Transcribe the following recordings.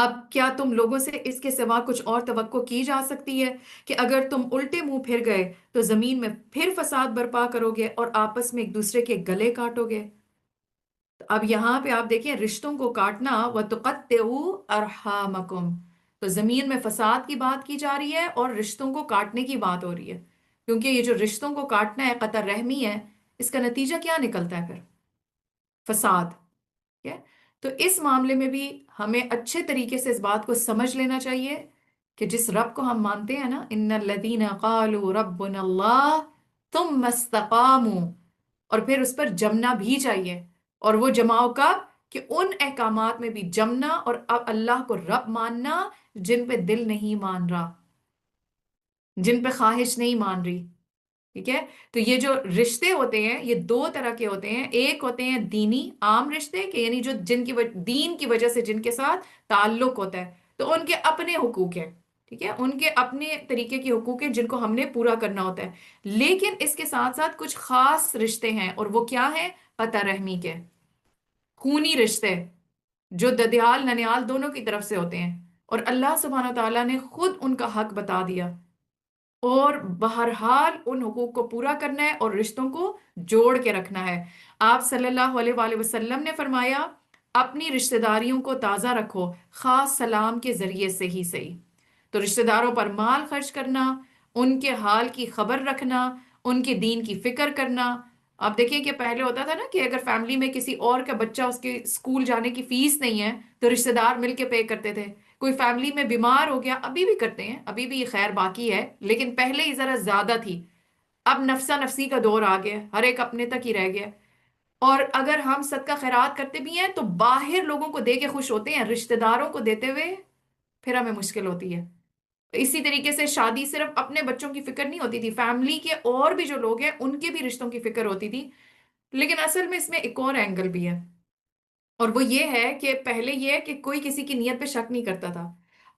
اب کیا تم لوگوں سے اس کے سوا کچھ اور توقع کی جا سکتی ہے کہ اگر تم الٹے منہ پھر گئے تو زمین میں پھر فساد برپا کرو گے اور آپس میں ایک دوسرے کے گلے کاٹو گے؟ تو اب یہاں پہ آپ دیکھیں رشتوں کو کاٹنا، وَتُقَطِّعُوا أَرْحَامَكُمْ، تو زمین میں فساد کی بات کی جا رہی ہے اور رشتوں کو کاٹنے کی بات ہو رہی ہے، کیونکہ یہ جو رشتوں کو کاٹنا ہے، قطع رحمی ہے، اس کا نتیجہ کیا نکلتا ہے پھر؟ فساد۔ ٹھیک ہے؟ تو اس معاملے میں بھی ہمیں اچھے طریقے سے اس بات کو سمجھ لینا چاہیے کہ جس رب کو ہم مانتے ہیں نا، ان الذین قالوا ربنا اللہ ثم استقاموا، اور پھر اس پر جمنا بھی چاہیے، اور وہ جماؤ کب؟ کہ ان احکامات میں بھی جمنا اور اب اللہ کو رب ماننا جن پہ دل نہیں مان رہا، جن پہ خواہش نہیں مان رہی۔ ٹھیک ہے؟ تو یہ جو رشتے ہوتے ہیں یہ دو طرح کے ہوتے ہیں، ایک ہوتے ہیں دینی عام رشتے کہ یعنی جو جن کی دین کی وجہ سے جن کے ساتھ تعلق ہوتا ہے، تو ان کے اپنے حقوق ہیں، ٹھیک ہے، ان کے اپنے طریقے کے حقوق ہیں جن کو ہم نے پورا کرنا ہوتا ہے، لیکن اس کے ساتھ ساتھ کچھ خاص رشتے ہیں، اور وہ کیا ہیں؟ قطع رحمی کے، خونی رشتے، جو ددیال ننیال دونوں کی طرف سے ہوتے ہیں، اور اللہ سبحانہ و تعالیٰ نے خود ان کا حق بتا دیا، اور بہرحال ان حقوق کو پورا کرنا ہے اور رشتوں کو جوڑ کے رکھنا ہے۔ آپ صلی اللہ علیہ وآلہ وسلم نے فرمایا اپنی رشتہ داریوں کو تازہ رکھو، خاص سلام کے ذریعے سے ہی صحیح۔ تو رشتہ داروں پر مال خرچ کرنا، ان کے حال کی خبر رکھنا، ان کے دین کی فکر کرنا۔ آپ دیکھیں کہ پہلے ہوتا تھا نا کہ اگر فیملی میں کسی اور کا بچہ اس کے اسکول جانے کی فیس نہیں ہے تو رشتہ دار مل کے پے کرتے تھے، کوئی فیملی میں بیمار ہو گیا، ابھی بھی کرتے ہیں، ابھی بھی یہ خیر باقی ہے، لیکن پہلے ہی ذرا زیادہ تھی، اب نفسا نفسی کا دور آ گیا، ہر ایک اپنے تک ہی رہ گیا۔ اور اگر ہم صدقہ خیرات کرتے بھی ہیں تو باہر لوگوں کو دے کے خوش ہوتے ہیں، رشتہ داروں کو دیتے ہوئے پھر ہمیں مشکل ہوتی ہے۔ اسی طریقے سے شادی صرف اپنے بچوں کی فکر نہیں ہوتی تھی، فیملی کے اور بھی جو لوگ ہیں ان کے بھی رشتوں کی فکر ہوتی تھی، لیکن اصل میں اس میں ایک اور اینگل بھی ہے، اور وہ یہ ہے کہ پہلے یہ ہے کہ کوئی کسی کی نیت پہ شک نہیں کرتا تھا۔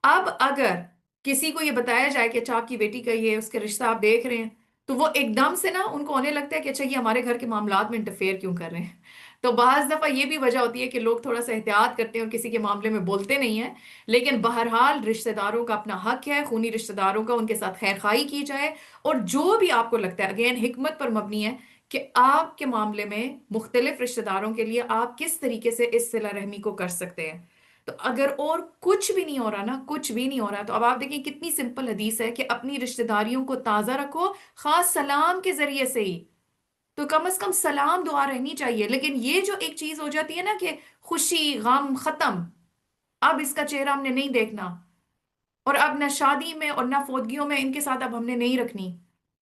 اب اگر کسی کو یہ بتایا جائے کہ اچھا آپ کی بیٹی کا یہ اس کے رشتہ آپ دیکھ رہے ہیں، تو وہ ایک دم سے نا ان کو ہونے لگتا ہے کہ اچھا یہ ہمارے گھر کے معاملات میں انٹرفیئر کیوں کر رہے ہیں۔ تو بعض دفعہ یہ بھی وجہ ہوتی ہے کہ لوگ تھوڑا سا احتیاط کرتے ہیں اور کسی کے معاملے میں بولتے نہیں ہیں، لیکن بہرحال رشتہ داروں کا اپنا حق ہے، خونی رشتہ داروں کا، ان کے ساتھ خیر خواہی کی جائے، اور جو بھی آپ کو لگتا ہے اگین حکمت پر مبنی ہے کہ آپ کے معاملے میں مختلف رشتہ داروں کے لیے آپ کس طریقے سے اس صلہ رحمی کو کر سکتے ہیں۔ تو اگر اور کچھ بھی نہیں ہو رہا نا، کچھ بھی نہیں ہو رہا، تو اب آپ دیکھیں کتنی سمپل حدیث ہے کہ اپنی رشتہ داریوں کو تازہ رکھو، خاص سلام کے ذریعے سے ہی، تو کم از کم سلام دعا رہنی چاہیے۔ لیکن یہ جو ایک چیز ہو جاتی ہے نا کہ خوشی غم ختم، اب اس کا چہرہ ہم نے نہیں دیکھنا، اور اب نہ شادی میں اور نہ فوتگیوں میں ان کے ساتھ اب ہم نے نہیں رکھنی،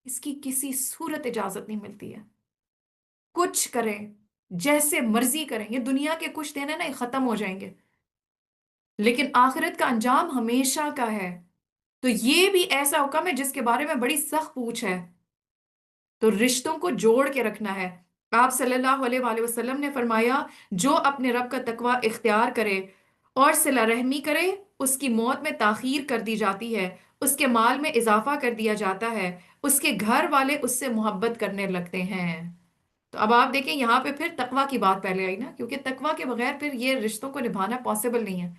اس کی کسی صورت اجازت نہیں ملتی ہے۔ کچھ کریں، جیسے مرضی کریں، یہ دنیا کے کچھ دن ہے نا یہ ختم ہو جائیں گے، لیکن آخرت کا انجام ہمیشہ کا ہے۔ تو یہ بھی ایسا حکم ہے جس کے بارے میں بڑی سخت پوچھ ہے، تو رشتوں کو جوڑ کے رکھنا ہے۔ آپ صلی اللہ علیہ وآلہ وسلم نے فرمایا جو اپنے رب کا تقوی اختیار کرے اور صلہ رحمی کرے، اس کی موت میں تاخیر کر دی جاتی ہے، اس کے مال میں اضافہ کر دیا جاتا ہے، اس کے گھر والے اس سے محبت کرنے لگتے ہیں۔ تو اب آپ دیکھیں یہاں پہ پھر تقوی کی بات پہلے آئی نا، کیونکہ تقوی کے بغیر پھر یہ رشتوں کو نبھانا پاسبل نہیں ہے۔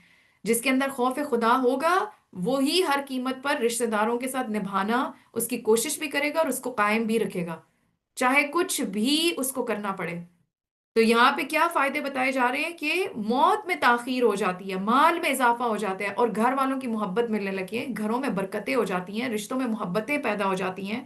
جس کے اندر خوف خدا ہوگا وہی ہر قیمت پر رشتہ داروں کے ساتھ نبھانا اس کی کوشش بھی کرے گا اور اس کو قائم بھی رکھے گا، چاہے کچھ بھی اس کو کرنا پڑے۔ تو یہاں پہ کیا فائدے بتائے جا رہے ہیں کہ موت میں تاخیر ہو جاتی ہے، مال میں اضافہ ہو جاتا ہے، اور گھر والوں کی محبت ملنے لگی ہے، گھروں میں برکتیں ہو جاتی ہیں، رشتوں میں محبتیں پیدا ہو جاتی ہیں۔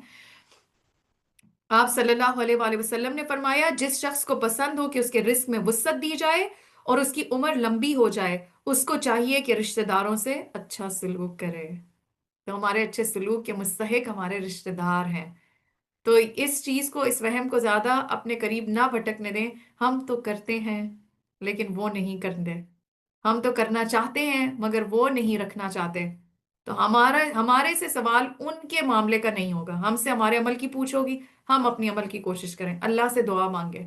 آپ صلی اللہ علیہ وآلہ وسلم نے فرمایا جس شخص کو پسند ہو کہ اس کے رزق میں وسعت دی جائے اور اس کی عمر لمبی ہو جائے، اس کو چاہیے کہ رشتہ داروں سے اچھا سلوک کرے۔ تو ہمارے اچھے سلوک کے مستحق ہمارے رشتہ دار ہیں، تو اس چیز کو، اس وہم کو زیادہ اپنے قریب نہ بھٹکنے دیں۔ ہم تو کرتے ہیں لیکن وہ نہیں کرتے، ہم تو کرنا چاہتے ہیں مگر وہ نہیں رکھنا چاہتے۔ تو ہمارے سے سوال ان کے معاملے کا نہیں ہوگا، ہم سے ہمارے عمل کی پوچھ ہوگی، ہم اپنی عمل کی کوشش کریں، اللہ سے دعا مانگیں۔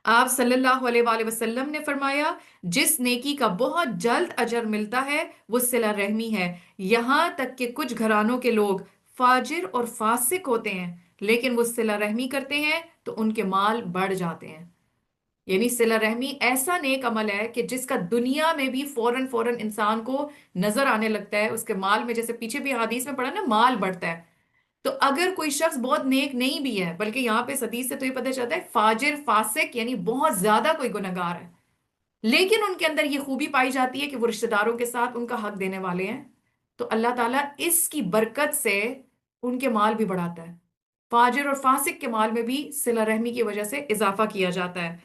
آپ صلی اللہ علیہ وآلہ وسلم نے فرمایا جس نیکی کا بہت جلد اجر ملتا ہے وہ صلہ رحمی ہے، یہاں تک کہ کچھ گھرانوں کے لوگ فاجر اور فاسق ہوتے ہیں لیکن وہ صلہ رحمی کرتے ہیں تو ان کے مال بڑھ جاتے ہیں۔ یعنی صلہ رحمی ایسا نیک عمل ہے کہ جس کا دنیا میں بھی فوراً فوراً انسان کو نظر آنے لگتا ہے، اس کے مال میں، جیسے پیچھے بھی حدیث میں پڑھا نا، مال بڑھتا ہے۔ تو اگر کوئی شخص بہت نیک نہیں بھی ہے، بلکہ یہاں پہ اس حدیث سے تو یہ پتہ چلتا ہے فاجر فاسق یعنی بہت زیادہ کوئی گنہگار ہے، لیکن ان کے اندر یہ خوبی پائی جاتی ہے کہ وہ رشتہ داروں کے ساتھ ان کا حق دینے والے ہیں، تو اللہ تعالیٰ اس کی برکت سے ان کے مال بھی بڑھاتا ہے۔ فاجر اور فاسق کے مال میں بھی صلہ رحمی کی وجہ سے اضافہ کیا جاتا ہے۔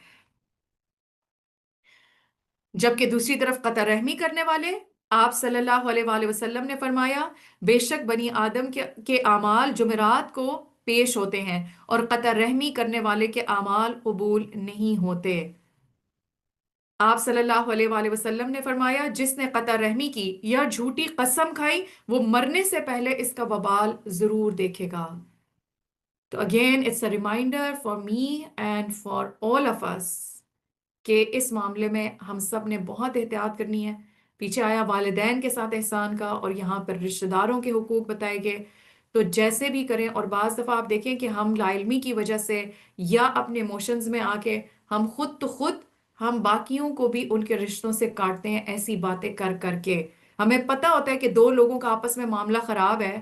جبکہ دوسری طرف قطع رحمی کرنے والے، آپ صلی اللہ علیہ وآلہ وسلم نے فرمایا، بے شک بنی آدم کے اعمال جمعرات کو پیش ہوتے ہیں اور قطع رحمی کرنے والے کے اعمال قبول نہیں ہوتے۔ آپ صلی اللہ علیہ وآلہ وسلم نے فرمایا، جس نے قطع رحمی کی یا جھوٹی قسم کھائی وہ مرنے سے پہلے اس کا وبال ضرور دیکھے گا۔ تو again it's a reminder for me and for all of us کہ اس معاملے میں ہم سب نے بہت احتیاط کرنی ہے۔ پیچھے آیا والدین کے ساتھ احسان کا، اور یہاں پر رشتہ داروں کے حقوق بتائے گئے، تو جیسے بھی کریں۔ اور بعض دفعہ آپ دیکھیں کہ ہم لا علمی کی وجہ سے یا اپنے ایموشنز میں آ کے ہم خود تو خود ہم باقیوں کو بھی ان کے رشتوں سے کاٹتے ہیں، ایسی باتیں کر کر کے۔ ہمیں پتہ ہوتا ہے کہ دو لوگوں کا آپس میں معاملہ خراب ہے،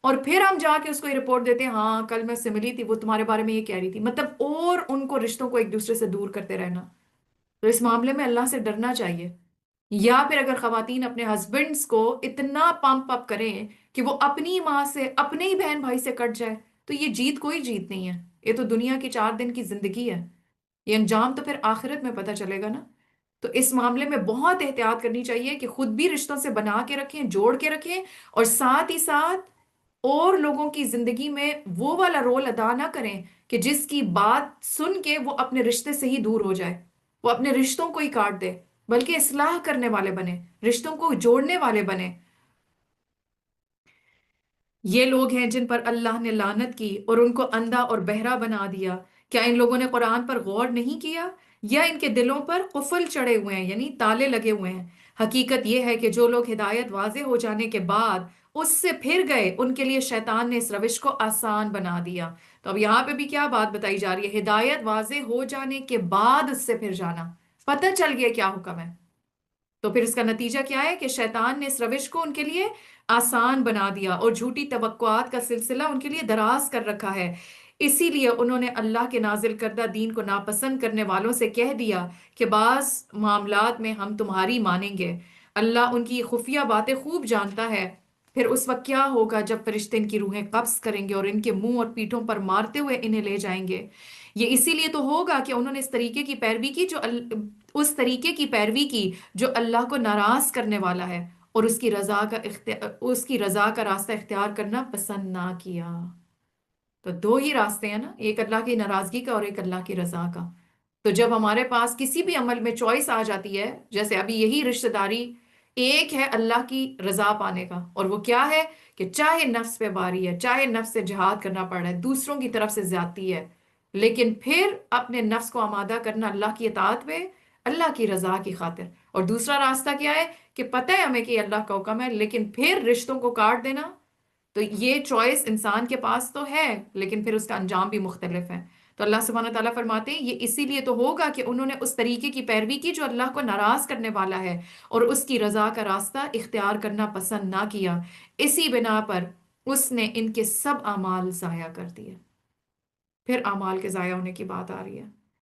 اور پھر ہم جا کے اس کو یہ رپورٹ دیتے ہیں، ہاں کل میں اس سے ملی تھی، وہ تمہارے بارے میں یہ کہہ رہی تھی، مطلب اور ان کو رشتوں کو ایک دوسرے سے دور کرتے رہنا۔ تو اس معاملے میں اللہ سے ڈرنا چاہیے۔ یا پھر اگر خواتین اپنے ہسبینڈز کو اتنا پمپ اپ کریں کہ وہ اپنی ماں سے، اپنے ہی بہن بھائی سے کٹ جائے، تو یہ جیت کوئی جیت نہیں ہے، یہ تو دنیا کی 4 دن کی زندگی ہے، یہ انجام تو پھر آخرت میں پتہ چلے گا نا۔ تو اس معاملے میں بہت احتیاط کرنی چاہیے کہ خود بھی رشتوں سے بنا کے رکھیں، جوڑ کے رکھیں، اور ساتھ ہی ساتھ اور لوگوں کی زندگی میں وہ والا رول ادا نہ کریں کہ جس کی بات سن کے وہ اپنے رشتے سے ہی دور ہو جائے، وہ اپنے رشتوں کو ہی کاٹ دے، بلکہ اصلاح کرنے والے بنے، رشتوں کو جوڑنے والے بنے۔ یہ لوگ ہیں جن پر اللہ نے لعنت کی اور ان کو اندھا اور بہرا بنا دیا، کیا ان لوگوں نے قرآن پر غور نہیں کیا، یا ان کے دلوں پر قفل چڑھے ہوئے ہیں یعنی تالے لگے ہوئے ہیں؟ حقیقت یہ ہے کہ جو لوگ ہدایت واضح ہو جانے کے بعد اس سے پھر گئے، ان کے لیے شیطان نے اس روش کو آسان بنا دیا۔ تو اب یہاں پہ بھی کیا بات بتائی جا رہی ہے؟ ہدایت واضح ہو جانے کے بعد اس سے پھر جانا، پتہ چل گیا کیا حکم ہے، تو پھر اس کا نتیجہ کیا ہے کہ شیطان نے اس روش کو ان کے لیے آسان بنا دیا اور جھوٹی توقعات کا سلسلہ ان کے لیے دراز کر رکھا ہے۔ اسی لیے انہوں نے اللہ کے نازل کردہ دین کو ناپسند کرنے والوں سے کہہ دیا کہ بعض معاملات میں ہم تمہاری مانیں گے، اللہ ان کی خفیہ باتیں خوب جانتا ہے۔ پھر اس وقت کیا ہوگا جب فرشتے ان کی روحیں قبض کریں گے اور ان کے منہ اور پیٹھوں پر مارتے ہوئے انہیں لے جائیں گے؟ یہ اسی لیے تو ہوگا کہ انہوں نے اس طریقے کی پیروی کی اس طریقے کی پیروی کی جو اللہ کو ناراض کرنے والا ہے، اور اس کی رضا کا راستہ اختیار کرنا پسند نہ کیا۔ تو دو ہی راستے ہیں نا، ایک اللہ کی ناراضگی کا اور ایک اللہ کی رضا کا۔ تو جب ہمارے پاس کسی بھی عمل میں چوائس آ جاتی ہے، جیسے ابھی یہی رشتہ داری، ایک ہے اللہ کی رضا پانے کا، اور وہ کیا ہے کہ چاہے نفس پہ باری ہے، چاہے نفس سے جہاد کرنا پڑ رہا ہے، دوسروں کی طرف سے زیادتی ہے، لیکن پھر اپنے نفس کو آمادہ کرنا اللہ کی اطاعت میں، اللہ کی رضا کی خاطر۔ اور دوسرا راستہ کیا ہے کہ پتہ ہے ہمیں کہ یہ اللہ کا حکم ہے، لیکن پھر رشتوں کو کاٹ دینا۔ تو یہ چوائس انسان کے پاس تو ہے، لیکن پھر اس کا انجام بھی مختلف ہے۔ تو اللہ سبحانہ تعالیٰ فرماتے ہیں یہ اسی لیے تو ہوگا کہ انہوں نے اس طریقے کی پیروی کی جو اللہ کو ناراض کرنے والا ہے، اور اس کی رضا کا راستہ اختیار کرنا پسند نہ کیا، اسی بنا پر اس نے ان کے سب اعمال ضائع کر دیے۔ پھر اعمال کے ضائع ہونے کی بات آ رہی ہے۔